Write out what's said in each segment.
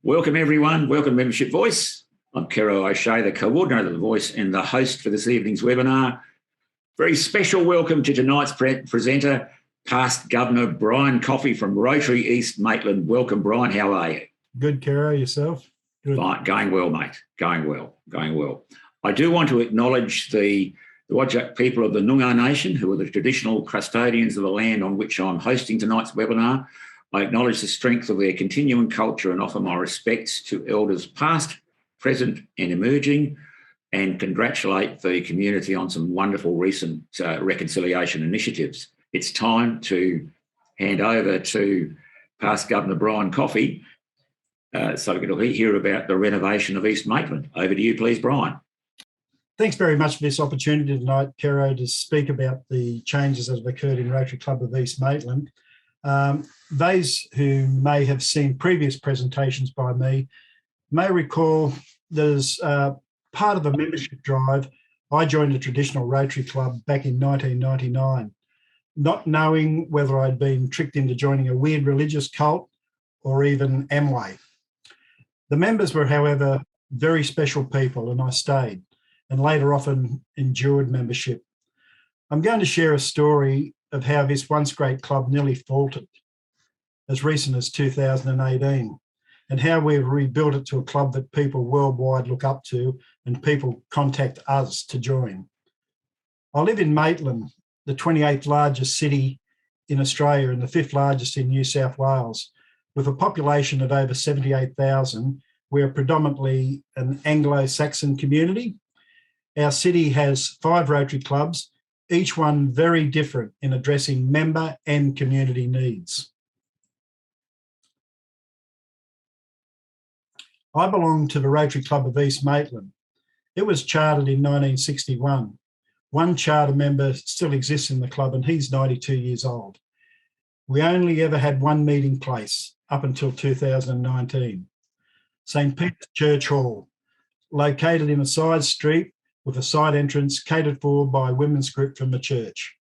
Welcome everyone, welcome Membership Voice. I'm Kero O'Shea, the coordinator of The Voice and the host for this evening's webinar. Very special welcome to tonight's presenter, past Governor Brian Coffey from Rotary East Maitland. Welcome Brian, how are you? Good, Kero, yourself? Good. Fine, going well mate, going well. I do want to acknowledge the Whadjuk people of the Noongar Nation, who are the traditional custodians of the land on which I'm hosting tonight's webinar. I acknowledge the strength of their continuing culture and offer my respects to elders past, present and emerging, and congratulate the community on some wonderful recent reconciliation initiatives. It's time to hand over to past Governor Brian Coffey so we can hear about the renovation of East Maitland. Over to you, please, Brian. Thanks very much for this opportunity tonight, Kero, to speak about the changes that have occurred in Rotary Club of East Maitland. Those who may have seen previous presentations by me may recall that as part of a membership drive, I joined a traditional Rotary club back in 1999, not knowing whether I'd been tricked into joining a weird religious cult or even Amway. The members were, however, very special people, and I stayed, and later often endured membership. I'm going to share a story of how this once great club nearly faltered as recent as 2018, and how we've rebuilt it to a club that people worldwide look up to and people contact us to join. I live in Maitland, the 28th largest city in Australia and the 5th largest in New South Wales. With a population of over 78,000, we're predominantly an Anglo-Saxon community. Our city has 5 Rotary clubs, each one very different in addressing member and community needs. I belong to the Rotary Club of East Maitland. It was chartered in 1961. One charter member still exists in the club and he's 92 years old. We only ever had one meeting place up until 2019. St. Peter's Church Hall, located in a side street with a side entrance catered for by a women's group from the church.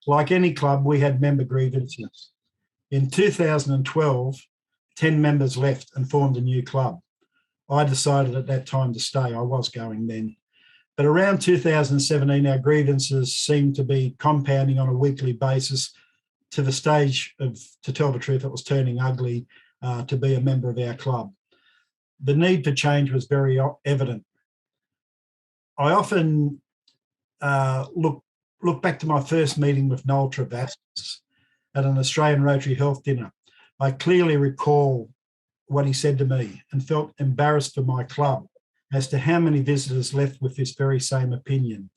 Like any club, we had member grievances. In 2012, 10 members left and formed a new club. I decided at that time to stay. I was going then. But around 2017, our grievances seemed to be compounding on a weekly basis to the stage of, to tell the truth, it was turning ugly to be a member of our club. The need for change was very evident. I often look back to my first meeting with Noel Travastis at an Australian Rotary Health dinner. I clearly recall what he said to me and felt embarrassed for my club as to how many visitors left with this very same opinion.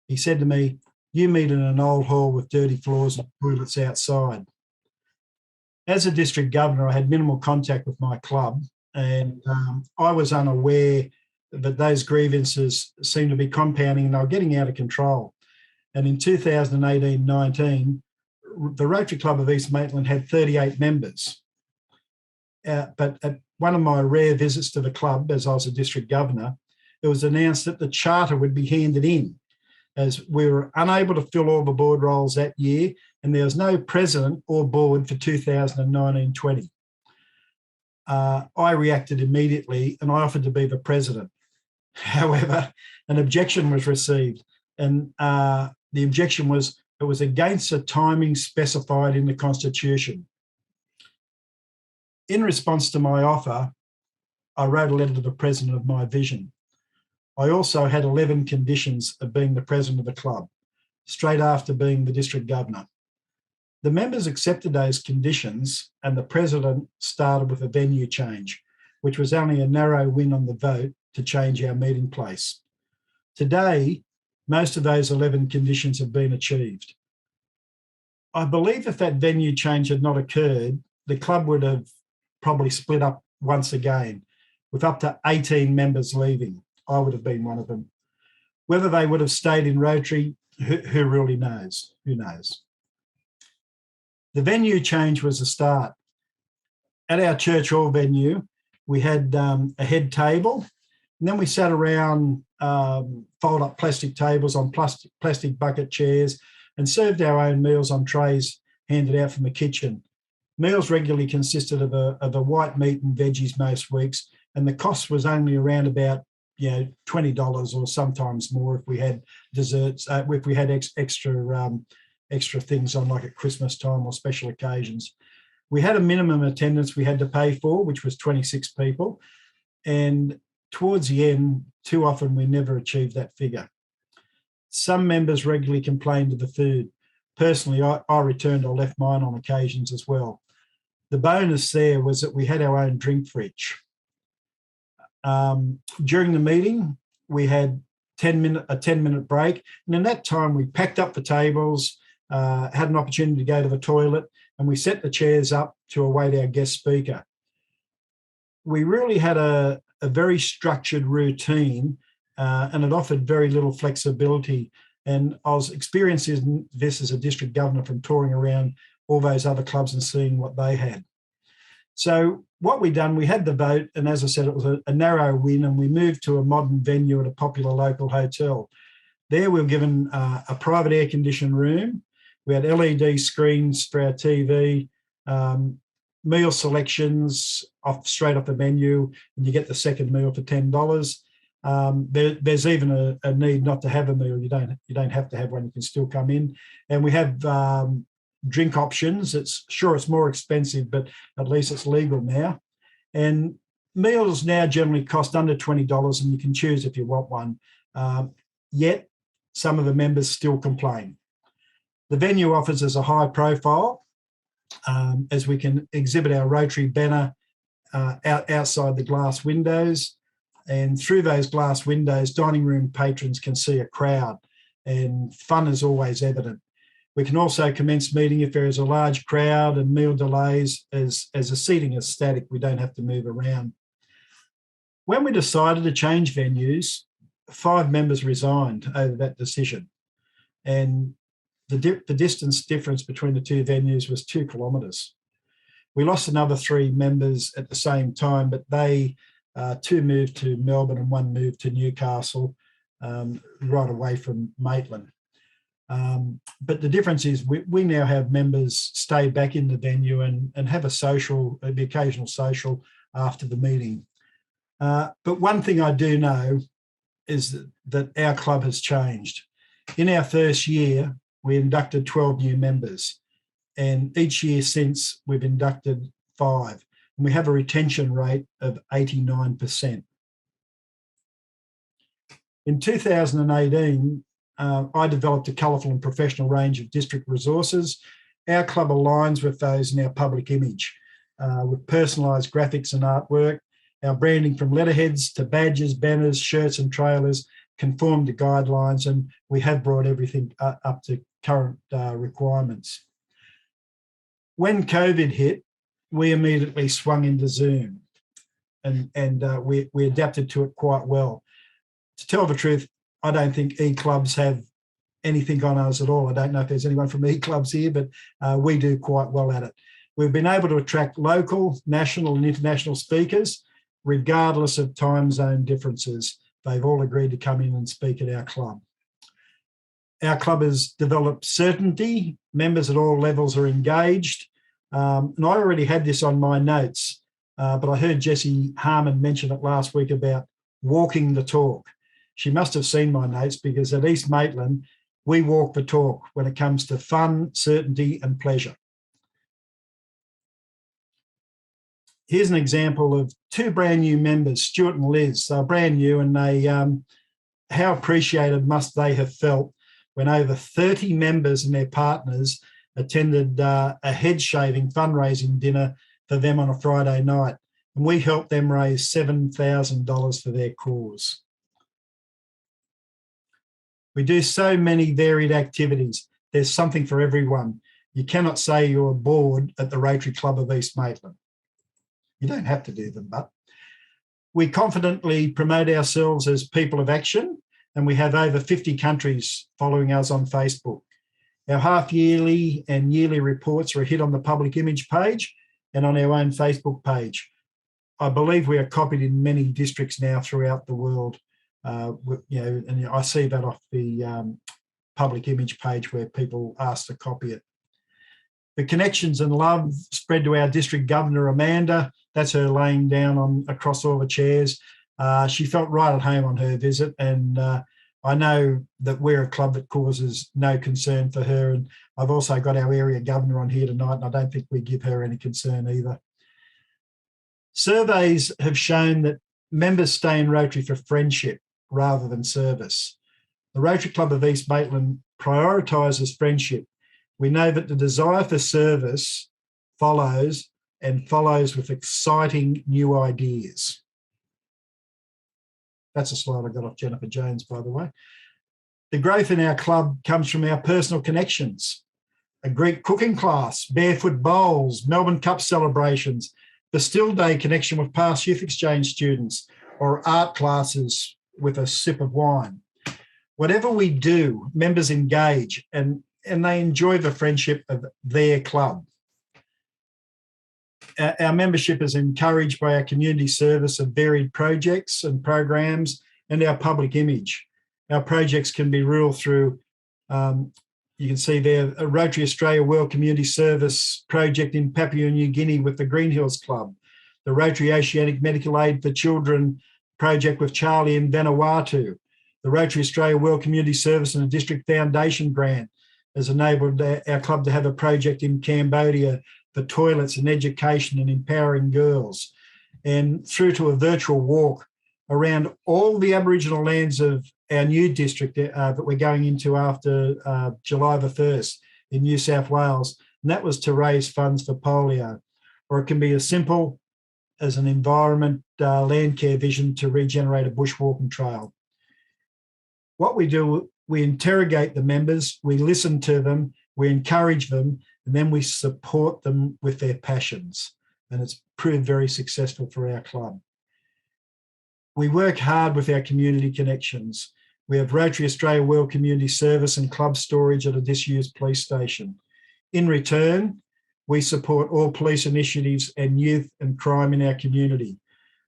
He said to me, "You meet in an old hall with dirty floors and toilets outside." As a district governor, I had minimal contact with my club, and I was unaware that those grievances seemed to be compounding and they were getting out of control. And in 2018-19, the Rotary Club of East Maitland had 38 members. But at one of my rare visits to the club, as I was a district governor, it was announced that the charter would be handed in, as we were unable to fill all the board roles that year, and there was no president or board for 2019-20. I reacted immediately and I offered to be the president. However, an objection was received, and the objection was it was against the timing specified in the Constitution. In response to my offer, I wrote a letter to the president of my vision. I also had 11 conditions of being the president of the club, straight after being the district governor. The members accepted those conditions and the president started with a venue change, which was only a narrow win on the vote to change our meeting place. Today, most of those 11 conditions have been achieved. I believe if that venue change had not occurred, the club would have probably split up once again, with up to 18 members leaving. I would have been one of them. Whether they would have stayed in Rotary, who really knows? Who knows? The venue change was a start. At our church hall venue, we had a head table, and then we sat around fold-up plastic tables on plastic bucket chairs and served our own meals on trays handed out from the kitchen. Meals regularly consisted of a white meat and veggies most weeks, and the cost was only around about $20 or sometimes more if we had desserts, if we had extra things on, like at Christmas time or special occasions. We had a minimum attendance we had to pay for, which was 26 people, and towards the end, too often we never achieved that figure. Some members regularly complained of the food. Personally, I returned or left mine on occasions as well. The bonus there was that we had our own drink fridge. During the meeting, we had a 10-minute break, and in that time we packed up the tables, had an opportunity to go to the toilet, and we set the chairs up to await our guest speaker. We really had a very structured routine, and it offered very little flexibility. And I was experiencing this as a district governor from touring around all those other clubs and seeing what they had. So what we done, we had the vote, and as I said, it was a narrow win, and we moved to a modern venue at a popular local hotel. There we were given a private air-conditioned room. We had LED screens for our TV, meal selections straight off the menu, and you get the second meal for $10. There's even a need not to have a meal. You don't have to have one. You can still come in, and we have drink options. It's more expensive, but at least it's legal now. And meals now generally cost under $20, and you can choose if you want one. Yet some of the members still complain. The venue offers us a high profile, as we can exhibit our Rotary banner outside the glass windows. And through those glass windows, dining room patrons can see a crowd, and fun is always evident. We can also commence meeting if there is a large crowd and meal delays, as the seating is static, we don't have to move around. When we decided to change venues, 5 members resigned over that decision. And the distance difference between the 2 venues was 2 kilometres. We lost another 3 members at the same time, but they 2 moved to Melbourne and 1 moved to Newcastle, right away from Maitland. But the difference is we now have members stay back in the venue and have the occasional social after the meeting. But one thing I do know is that our club has changed. In our first year, we inducted 12 new members, and each year since we've inducted 5. And we have a retention rate of 89%. In 2018, I developed a colourful and professional range of district resources. Our club aligns with those in our public image, with personalised graphics and artwork. Our branding, from letterheads to badges, banners, shirts and trailers, conform to guidelines, and we have brought everything up to current requirements. When COVID hit, we immediately swung into Zoom, and we adapted to it quite well. To tell the truth, I don't think e-clubs have anything on us at all. I don't know if there's anyone from e-clubs here, but we do quite well at it. We've been able to attract local, national and international speakers, regardless of time zone differences. They've all agreed to come in and speak at our club. Our club has developed certainty. Members at all levels are engaged. And I already had this on my notes, but I heard Jessie Harmon mention it last week about walking the talk. She must have seen my notes, because at East Maitland, we walk the talk when it comes to fun, certainty and pleasure. Here's an example of 2 brand new members, Stuart and Liz. They're brand new, and they how appreciated must they have felt when over 30 members and their partners attended a head shaving fundraising dinner for them on a Friday night. And we helped them raise $7,000 for their cause. We do so many varied activities. There's something for everyone. You cannot say you're bored at the Rotary Club of East Maitland. You don't have to do them, but we confidently promote ourselves as people of action, and we have over 50 countries following us on Facebook. Our half-yearly and yearly reports are a hit on the public image page and on our own Facebook page. I believe we are copied in many districts now throughout the world. And I see that off the public image page where people ask to copy it. The connections and love spread to our district governor, Amanda. That's her laying down across all the chairs. She felt right at home on her visit, and I know that we're a club that causes no concern for her. And I've also got our area governor on here tonight, and I don't think we give her any concern either. Surveys have shown that members stay in Rotary for friendship rather than service. The Rotary Club of East Maitland prioritises friendship. We know that the desire for service follows with exciting new ideas. That's a slide I got off Jennifer Jones, by the way. The growth in our club comes from our personal connections. A Greek cooking class, barefoot bowls, Melbourne Cup celebrations, the Still Day connection with past youth exchange students, or art classes with a sip of wine. Whatever we do, members engage and they enjoy the friendship of their club. Our membership is encouraged by our community service of varied projects and programs and our public image. Our projects can be ruled through, you can see there, a Rotary Australia World Community Service project in Papua New Guinea with the Green Hills Club, the Rotary Oceanic Medical Aid for Children project with Charlie in Vanuatu, the Rotary Australia World Community Service and a District Foundation grant has enabled our club to have a project in Cambodia for toilets and education and empowering girls, and through to a virtual walk around all the Aboriginal lands of our new district that we're going into after July the 1st in New South Wales. And that was to raise funds for polio. Or it can be as simple as an environment land care vision to regenerate a bushwalking trail. What we do, we interrogate the members, we listen to them, we encourage them, and then we support them with their passions. And it's proved very successful for our club. We work hard with our community connections. We have Rotary Australia World Community Service and club storage at a disused police station. In return, we support all police initiatives and youth and crime in our community.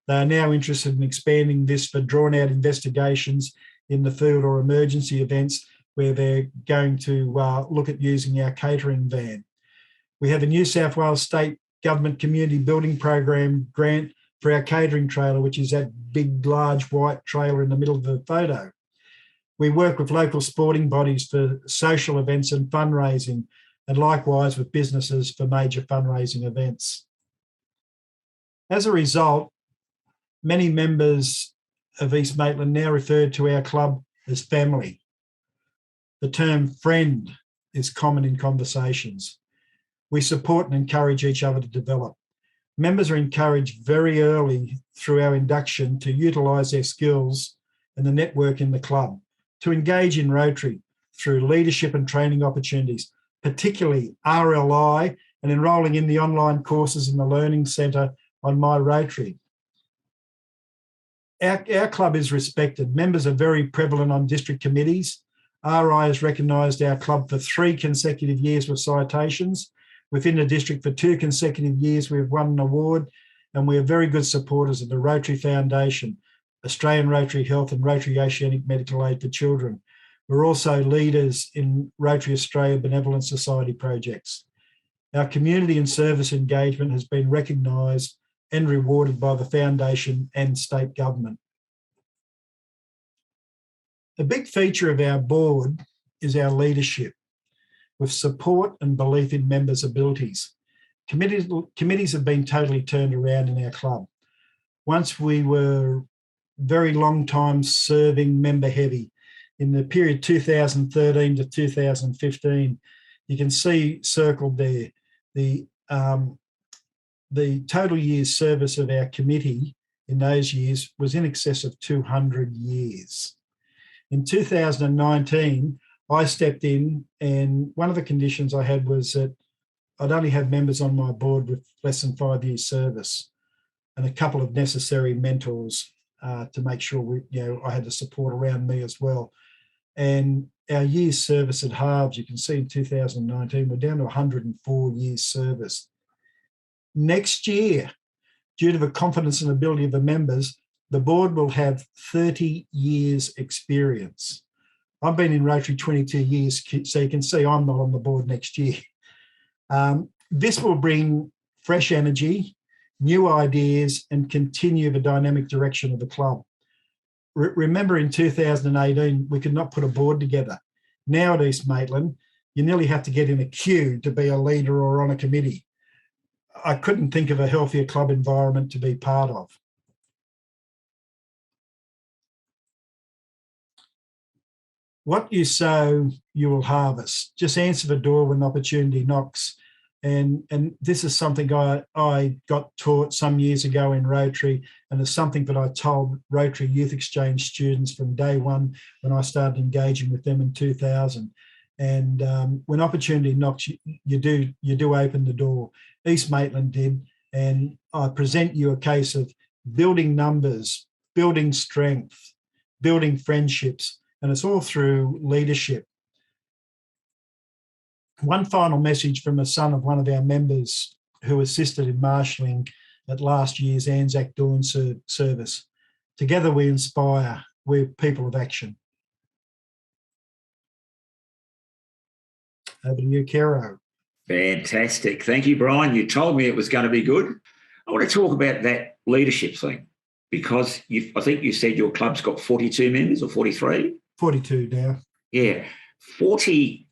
They are now interested in expanding this for drawn-out investigations in the field or emergency events where they're going to look at using our catering van. We have a New South Wales State Government Community Building Program grant for our catering trailer, which is that big, large white trailer in the middle of the photo. We work with local sporting bodies for social events and fundraising, and likewise with businesses for major fundraising events. As a result, many members of East Maitland now refer to our club as family. The term friend is common in conversations. We support and encourage each other to develop. Members are encouraged very early through our induction to utilise their skills and the network in the club, to engage in Rotary through leadership and training opportunities, particularly RLI and enrolling in the online courses in the Learning Centre on My Rotary. Our club is respected. Members are very prevalent on district committees. RI has recognised our club for 3 consecutive years with citations. Within the district for 2 consecutive years, we've won an award, and we are very good supporters of the Rotary Foundation, Australian Rotary Health and Rotary Oceanic Medical Aid for Children. We're also leaders in Rotary Australia Benevolent Society projects. Our community and service engagement has been recognised and rewarded by the Foundation and state government. A big feature of our board is our leadership, with support and belief in members' abilities. Committees have been totally turned around in our club. Once we were very long time serving member heavy. In the period 2013 to 2015, you can see circled there the total years service of our committee in those years was in excess of 200 years. In 2019, I stepped in, and one of the conditions I had was that I'd only have members on my board with less than 5 years service, and a couple of necessary mentors to make sure I had the support around me as well. And our years service had halved. You can see in 2019, we're down to 104 years service. Next year, due to the confidence and ability of the members, the board will have 30 years experience. I've been in Rotary 22 years, so you can see I'm not on the board next year. This will bring fresh energy, new ideas, and continue the dynamic direction of the club. Remember in 2018, we could not put a board together. Now at East Maitland, you nearly have to get in a queue to be a leader or on a committee. I couldn't think of a healthier club environment to be part of. What you sow, you will harvest. Just answer the door when opportunity knocks. And this is something I got taught some years ago in Rotary, and it's something that I told Rotary Youth Exchange students from day one when I started engaging with them in 2000. And when opportunity knocks, you do open the door. East Maitland did, and I present you a case of building numbers, building strength, building friendships, and it's all through leadership. One final message from a son of one of our members who assisted in marshalling at last year's Anzac Dawn service. Together we inspire, we're people of action. Over to you, Kero. Fantastic. Thank you, Brian. You told me it was going to be good. I want to talk about that leadership thing because I think you said your club's got 42 members or 43? 42 now. Yeah. 40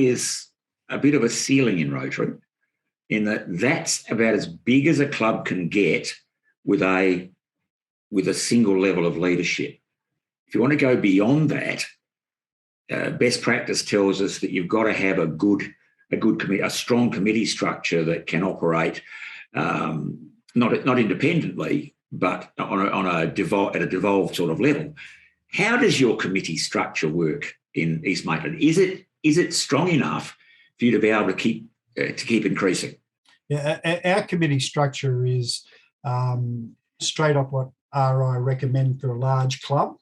is a bit of a ceiling in Rotary in that's about as big as a club can get with a single level of leadership. If you want to go beyond that, best practice tells us that you've got to have a strong committee structure that can operate not independently, but at a devolved sort of level. How does your committee structure work in East Maitland? Is it strong enough for you to be able to keep increasing? Yeah, our committee structure is straight up what RI recommend for a large club.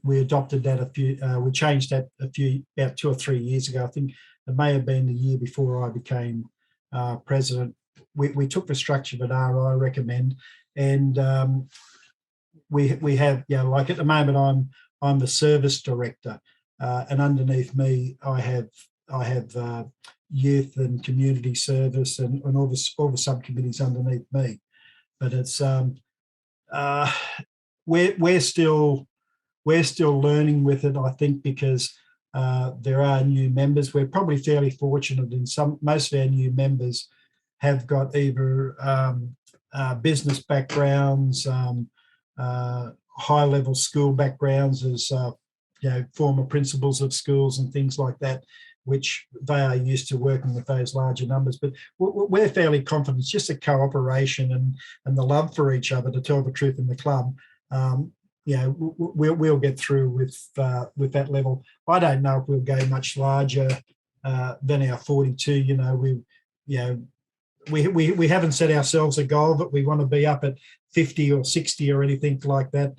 We adopted that we changed that about 2 or 3 years ago. I think it may have been the year before I became president. We took the structure that RI recommend, and we have, like at the moment I'm the service director, and underneath me I have youth and community service and all the subcommittees underneath me. But it's we're still learning with it, I think, because there are new members. We're probably fairly fortunate in most of our new members have got either business backgrounds, high-level school backgrounds as former principals of schools and things like that, which they are used to working with those larger numbers. But we're fairly confident. It's just a cooperation and the love for each other, to tell the truth, in the club. We'll get through with that level. I don't know if we'll go much larger than our 42. We haven't set ourselves a goal that we want to be up at 50 or 60 or anything like that.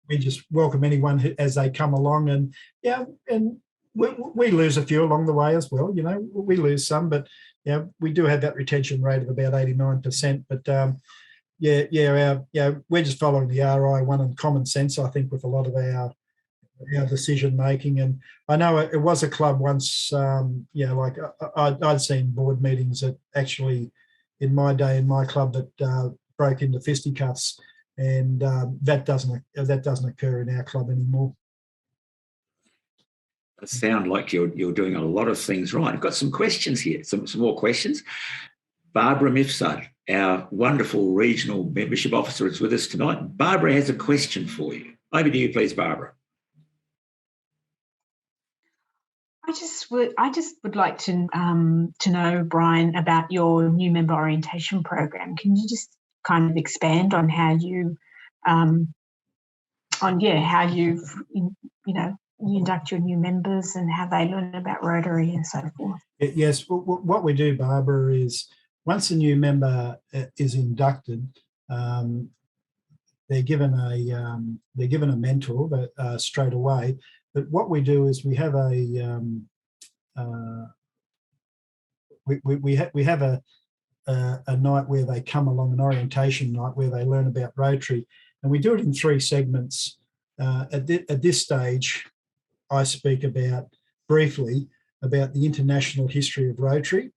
We just welcome anyone as they come along, and we lose a few along the way as well. We lose some, but we do have that retention rate of about 89%. But we're just following the RI one and common sense, I think, with a lot of our decision making. And I know it was a club once, I'd seen board meetings that actually, in my day in my club, that broke into fisticuffs, and that doesn't occur in our club anymore. It sounds like you're doing a lot of things right. I've got some questions here, some more questions. Barbara Mifsud, our wonderful regional membership officer, is with us tonight. Barbara has a question for you. Over to you, please, Barbara. I just would like to know, Brian, about your new member orientation program. Can you just kind of expand on how you you induct your new members and how they learn about Rotary and so forth? Yes, what we do, Barbara, is once a new member is inducted, they're given a mentor straight away. But what we do is we have a night where they come along, an orientation night where they learn about Rotary, and we do it in 3 segments. At this stage, I speak about briefly about the international history of Rotary.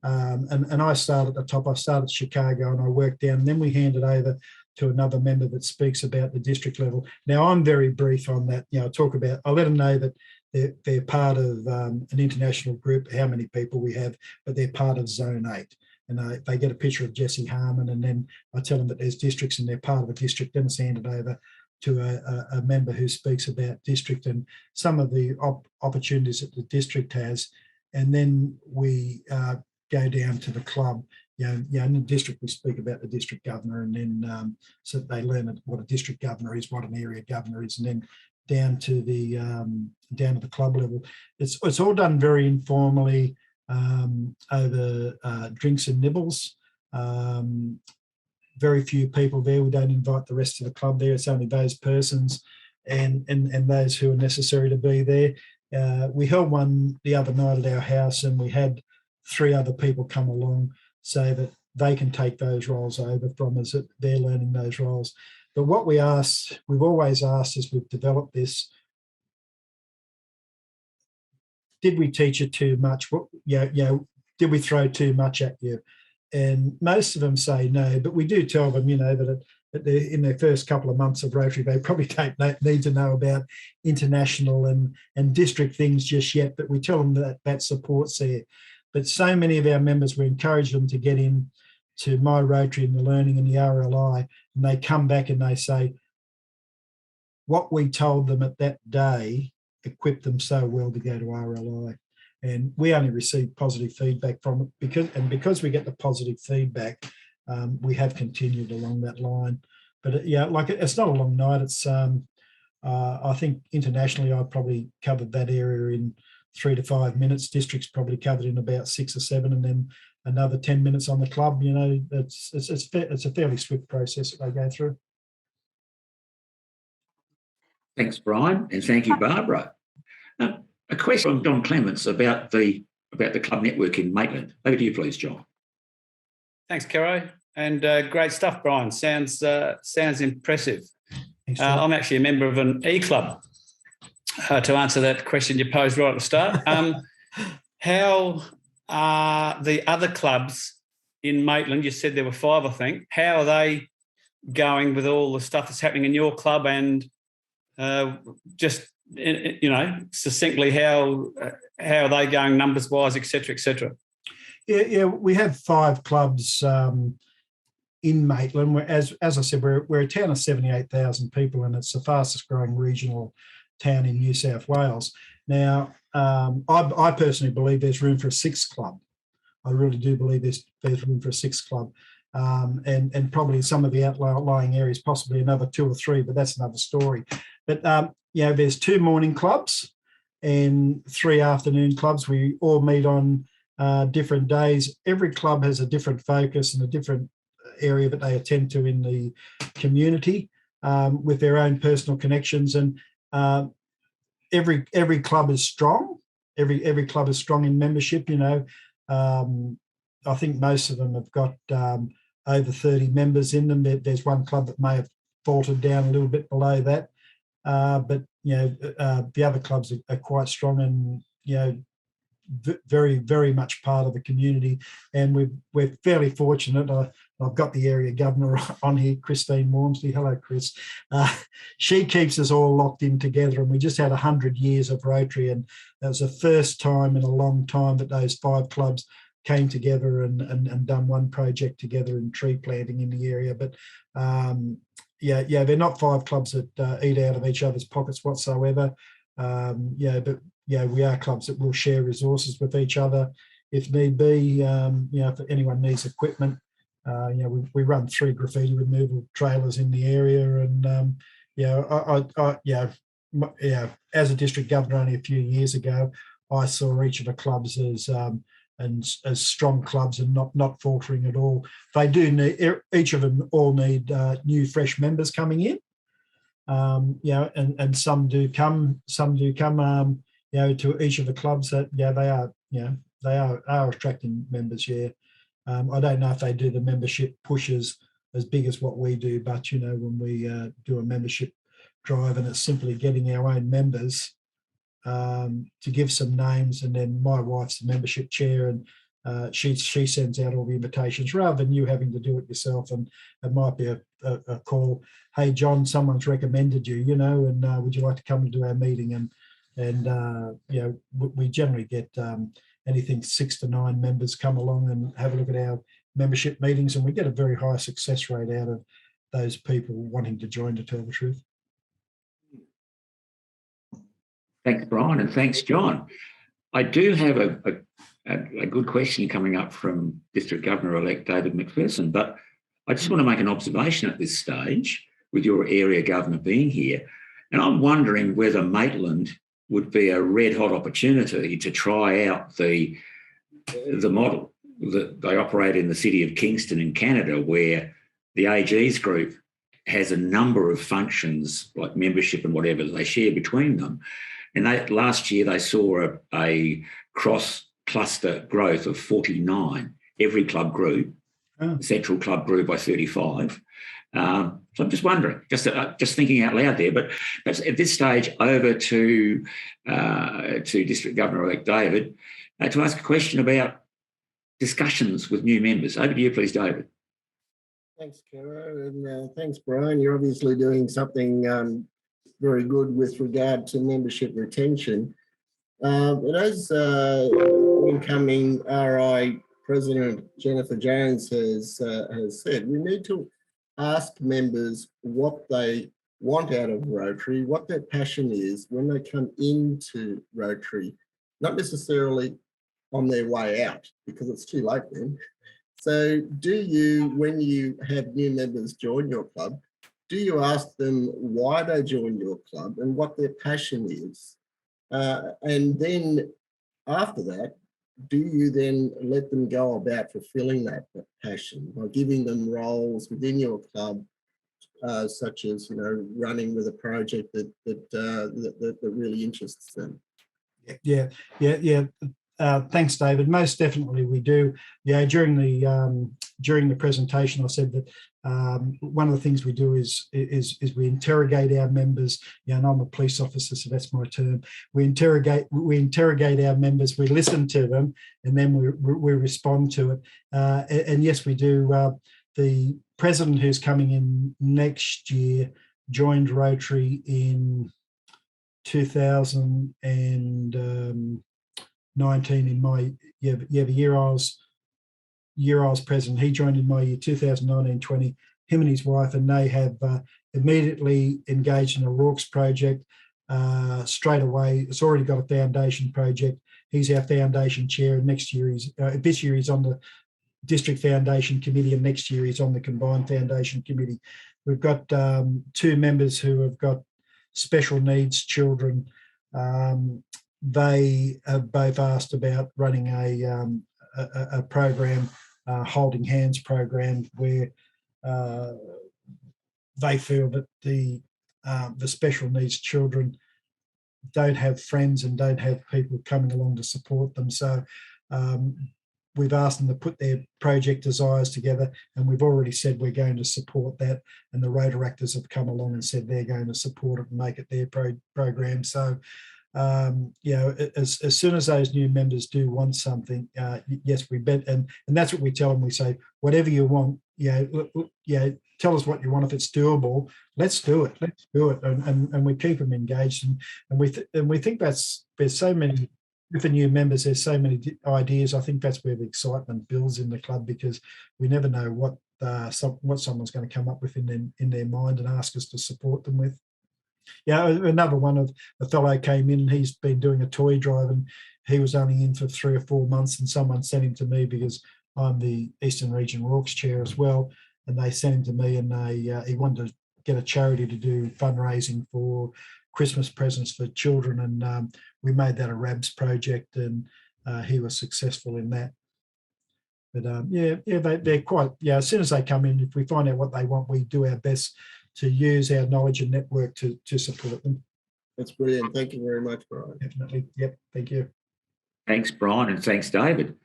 And I started at the top. I started at Chicago and I worked down. And then we handed over to another member that speaks about the district level. Now, I'm very brief on that. I'll let them know that they're part of an international group, how many people we have, but they're part of Zone 8. And they get a picture of Jesse Harmon, and then I tell them that there's districts and they're part of a district. Then it's handed over to a member who speaks about district and some of the opportunities that the district has. And then we go down to the club. In the district, we speak about the district governor, and then so they learn what a district governor is, what an area governor is, and then down to the club level. It's all done very informally over drinks and nibbles. Very few people there. We don't invite the rest of the club there. It's only those persons and those who are necessary to be there. We held one the other night at our house, and we had 3 other people come along so that they can take those roles over from us, that they're learning those roles. But what we've always asked as we've developed this, did we teach you too much? Did we throw too much at you? And most of them say no, but we do tell them, that in their first couple of months of Rotary, they probably don't need to know about international and district things just yet, but we tell them that support's there. But so many of our members, we encourage them to get in to My Rotary and the learning and the RLI, and they come back and they say, what we told them at that day equipped them so well to go to RLI. And we only receive positive feedback from it because we get the positive feedback, we have continued along that line. But it's not a long night. It's I think internationally I probably covered that area in 3 to 5 minutes. District's probably covered in about 6 or 7, and then another 10 minutes on the club. It's a fairly swift process that they go through. Thanks, Brian, and thank you, Barbara. A question from Don Clements about the club network in Maitland. Over to you, please, John. Thanks, Caro, and great stuff, Brian. Sounds impressive. Thanks, I'm actually a member of an E-club. To answer that question you posed right at the start, how are the other clubs in Maitland? You said there were 5, I think. How are they going with all the stuff that's happening in your club, and just succinctly how are they going numbers wise, etc., etc.? Yeah, we have 5 clubs in Maitland. As I said, we're a town of 78,000 people, and it's the fastest growing regional town in New South Wales. Now, I personally believe there's room for a 6th club. I really do believe there's room for a 6th club, and probably some of the outlying areas, possibly another 2 or 3, but that's another story. But there's 2 morning clubs and 3 afternoon clubs. We all meet on different days. Every club has a different focus and a different area that they attend to in the community, with their own personal connections. And every club is strong. Every club is strong in membership. I think most of them have got over 30 members in them. There's one club that may have faltered down a little bit below that, but the other clubs are quite strong and very, very much part of the community. And we're fairly fortunate. I've got the area governor on here, Christine Wormsley. Hello, Chris. She keeps us all locked in together, and we just had 100 years of Rotary, and that was the first time in a long time that those 5 clubs came together and done one project together in tree planting in the area. But they're not 5 clubs that eat out of each other's pockets whatsoever. But we are clubs that will share resources with each other if need be. If anyone needs equipment, we run 3 graffiti removal trailers in the area, and as a district governor only a few years ago, I saw each of the clubs as strong clubs and not faltering at all. They do need, each of them all need new fresh members coming in. And some do come to each of the clubs that they are attracting members. I don't know if they do the membership pushes as big as what we do, but when we do a membership drive and it's simply getting our own members, to give some names, and then my wife's the membership chair, and she sends out all the invitations rather than you having to do it yourself. And it might be a call, hey John, someone's recommended you, and would you like to come and do our meeting? And we generally get anything 6 to 9 members come along and have a look at our membership meetings, and we get a very high success rate out of those people wanting to join, to tell the truth. Thanks, Brian, and thanks, John. I do have a good question coming up from District Governor-elect David McPherson, but I just want to make an observation at this stage with your area governor being here. And I'm wondering whether Maitland would be a red-hot opportunity to try out the model that they operate in the city of Kingston in Canada, where the AG's group has a number of functions like membership and whatever that they share between them. And last year they saw a cross-cluster growth of 49. Every club grew. Central club grew by 35. So I'm just wondering, just thinking out loud there, but perhaps at this stage over to District Governor-elect David to ask a question about discussions with new members. Over to you, please, David. Thanks, Caro, and thanks, Brian. You're obviously doing something very good with regard to membership retention. But as incoming RI President Jennifer Jones has said, we need to ask members what they want out of Rotary, what their passion is when they come into Rotary, not necessarily on their way out, because it's too late then. So do you, when you have new members join your club, do you ask them why they joined your club and what their passion is? And then after that, do you then let them go about fulfilling that passion by giving them roles within your club, such as running with a project that really interests them? Yeah. Thanks, David. Most definitely we do. Yeah, during the presentation, I said that one of the things we do is we interrogate our members. And I'm a police officer, so that's my term. We interrogate our members. We listen to them, and then we respond to it. And yes, we do. The president who's coming in next year joined Rotary in 2019 in my the year I was president. He joined in my year 2019-20. Him and his wife, and they have immediately engaged in a Rorke's project straight away. It's already got a foundation project. He's our foundation chair, and next year this year he's on the district foundation committee, and next year he's on the combined foundation committee. We've got 2 members who have got special needs children. They have both asked about running a program, holding hands program, where they feel that the special needs children don't have friends and don't have people coming along to support them. So we've asked them to put their project desires together, and we've already said we're going to support that. And the Rotaractors have come along and said they're going to support it and make it their program. So as soon as those new members do want something, yes, we bet, and that's what we tell them. We say, whatever you want, tell us what you want. If it's doable, let's do it. And we keep them engaged, and we think there's so many. With the new members, there's so many ideas. I think that's where the excitement builds in the club, because we never know what someone's going to come up with in their mind and ask us to support them with. Yeah, another one of a fellow came in, and he's been doing a toy drive, and he was only in for 3 or 4 months, and someone sent him to me because I'm the Eastern Region Rorke's chair as well, and they sent him to me, and he wanted to get a charity to do fundraising for Christmas presents for children, and we made that a RABS project, and he was successful in that. But they're quite, as soon as they come in, if we find out what they want, we do our best to use our knowledge and network to support them. That's brilliant. Thank you very much, Brian. Definitely. Yep. Thank you. Thanks, Brian, and thanks, David.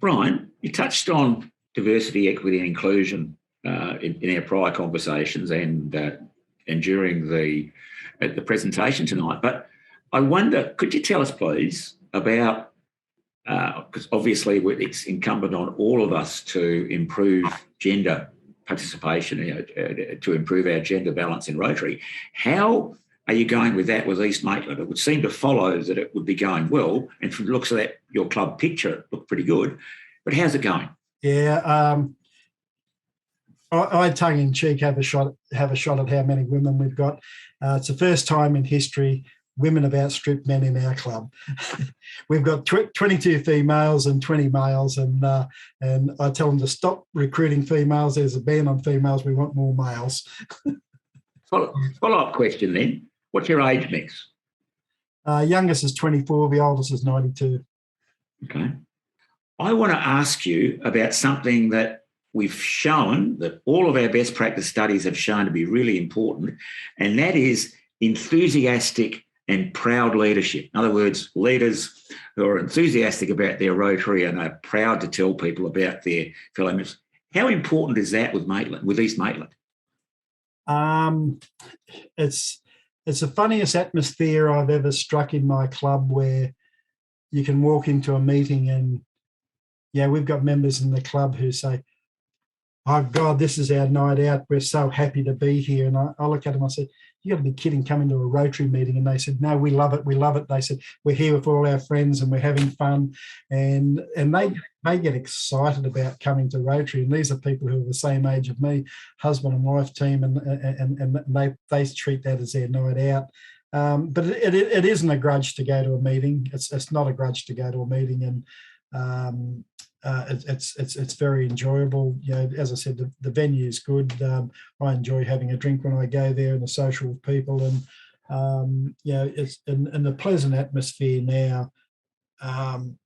Brian, you touched on diversity, equity, and inclusion in our prior conversations and during the presentation tonight. But I wonder, could you tell us, please, about, because obviously it's incumbent on all of us to improve gender participation, to improve our gender balance in Rotary. How are you going with that with East Maitland? It would seem to follow that it would be going well, and from the looks of that, your club picture, it looked pretty good. But how's it going? Yeah, I tongue in cheek have a shot at how many women we've got. It's the first time in history women have outstripped men in our club. We've got 22 females and 20 males, and I tell them to stop recruiting females. There's a ban on females. We want more males. Follow-up question then. What's your age mix? Youngest is 24. The oldest is 92. Okay. I want to ask you about something that we've shown, that all of our best practice studies have shown to be really important, and that is enthusiastic and proud leadership. In other words, leaders who are enthusiastic about their Rotary and are proud to tell people about their fellow members. How important is that with East Maitland? It's the funniest atmosphere I've ever struck in my club, where you can walk into a meeting and, yeah, we've got members in the club who say, "Oh God, this is our night out. We're so happy to be here." And I look at them, I said, "You got to be kidding, coming to a Rotary meeting." And they said, "No, we love it. We love it." They said, "We're here with all our friends and we're having fun." And they get excited about coming to Rotary. And these are people who are the same age of me, husband and wife team, and they treat that as their night out. But it isn't a grudge to go to a meeting. It's not a grudge to go to a meeting, and it's very enjoyable. You know, as I said, the venue is good. I enjoy having a drink when I go there and the social with people, and it's in the pleasant atmosphere now. All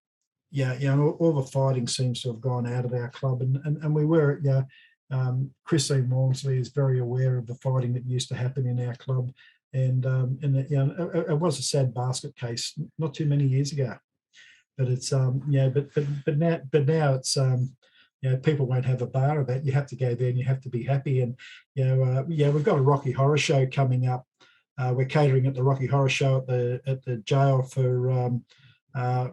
the fighting seems to have gone out of our club, and we were, Christine Walmsley is very aware of the fighting that used to happen in our club, and it was a sad basket case not too many years ago. But it's but now it's people won't have a bar of that. You have to go there and you have to be happy. And we've got a Rocky Horror Show coming up. We're catering at the Rocky Horror Show at the jail for a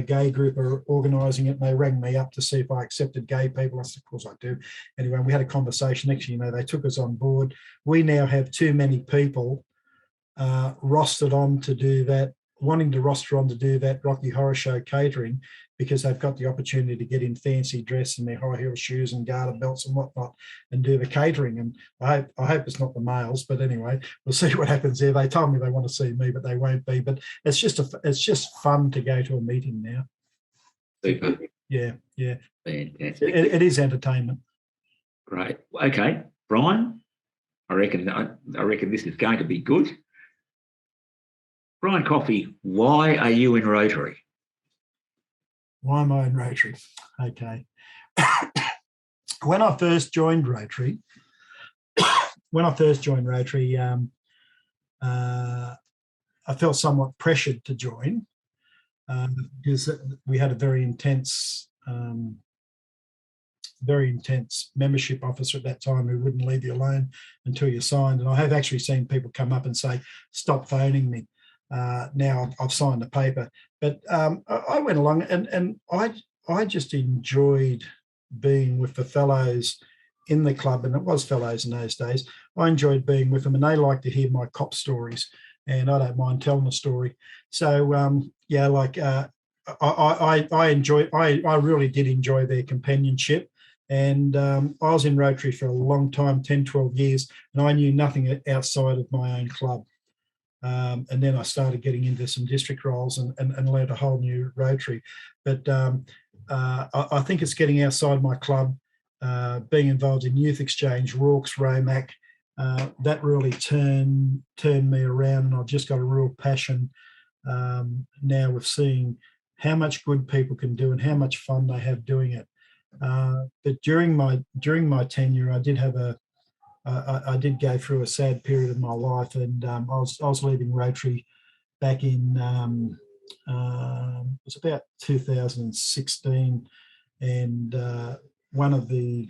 gay group are organising it. And they rang me up to see if I accepted gay people. I said, "Of course I do." Anyway, we had a conversation. Actually, they took us on board. We now have too many people rostered on to do that, wanting to roster on to do that Rocky Horror Show catering, because they've got the opportunity to get in fancy dress and their high heel shoes and garter belts and whatnot and do the catering. And I hope it's not the males, but anyway, we'll see what happens there. They told me they want to see me, but they won't be. But it's just fun to go to a meeting now. Super. Yeah. Fantastic. It is entertainment. Great. Okay, Brian, I reckon this is going to be good. Brian Coffey, why are you in Rotary? Why am I in Rotary? Okay. When I first joined Rotary, I felt somewhat pressured to join because we had a very intense membership officer at that time who wouldn't leave you alone until you signed. And I have actually seen people come up and say, "Stop phoning me." Now I've signed the paper, but I went along and I just enjoyed being with the fellows in the club, and it was fellows in those days. I enjoyed being with them, and they like to hear my cop stories, and I don't mind telling a story. So I really did enjoy their companionship. And I was in Rotary for a long time, 10, 12 years, and I knew nothing outside of my own club. And then I started getting into some district roles and learned a whole new Rotary. But I think it's getting outside my club, being involved in youth exchange, Rorke's, Romac, that really turned me around, and I've just got a real passion now with seeing how much good people can do and how much fun they have doing it. But during my tenure, I did go through a sad period of my life, and I was leaving Rotary back in it was about 2016, and one of the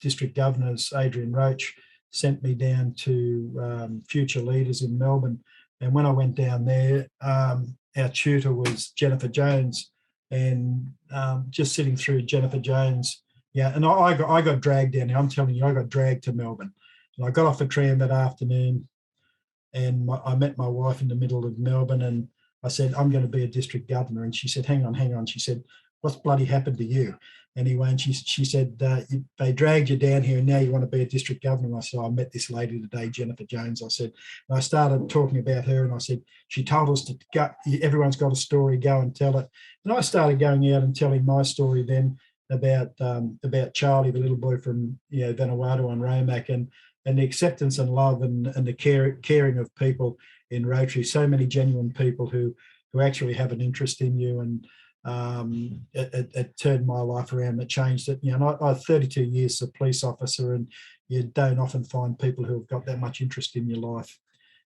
district governors, Adrian Roach, sent me down to Future Leaders in Melbourne. And when I went down there, our tutor was Jennifer Jones, and just sitting through Jennifer Jones. Yeah, and I got dragged down there. I'm telling you, I got dragged to Melbourne. And I got off the tram that afternoon, and I met my wife in the middle of Melbourne, and I said, I'm going to be a district governor. And she said, hang on. She said, what's bloody happened to you? Anyway, and she said, they dragged you down here and now you want to be a district governor. And I said, I met this lady today, Jennifer Jones. I said, and I started talking about her, and I said, she told us to go, everyone's got a story, go and tell it. And I started going out and telling my story then about Charlie, the little boy from Vanuatu and Romac, and the acceptance and love and the caring of people in Rotary. So many genuine people who actually have an interest in you, and it turned my life around. It changed it. I 32 years as a police officer, and you don't often find people who have got that much interest in your life.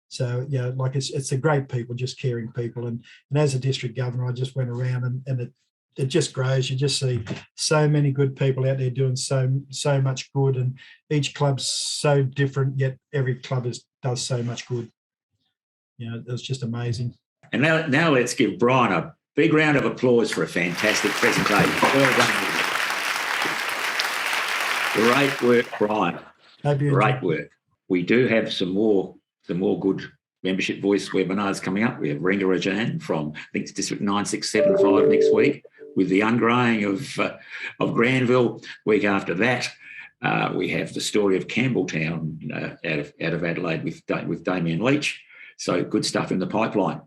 So it's a great people, just caring people. And as a district governor, I just went around and it just grows. You just see so many good people out there doing so much good, and each club's so different, yet every club does so much good. It was just amazing. And now let's give Brian a big round of applause for a fantastic presentation. Well done. Great work, Brian. Great work. We do have some more good membership voice webinars coming up. We have Ringa Rajan from, I think it's District 9675 next week, with the ungrowing of Granville. Week after that, we have the story of Campbelltown out of Adelaide with Damien Leach. So good stuff in the pipeline.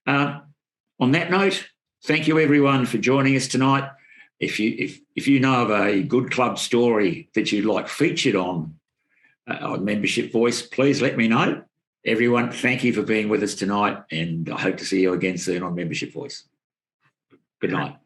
On that note, thank you everyone for joining us tonight. If you know of a good club story that you'd like featured on Membership Voice, please let me know. Everyone, thank you for being with us tonight, and I hope to see you again soon on Membership Voice. Good night.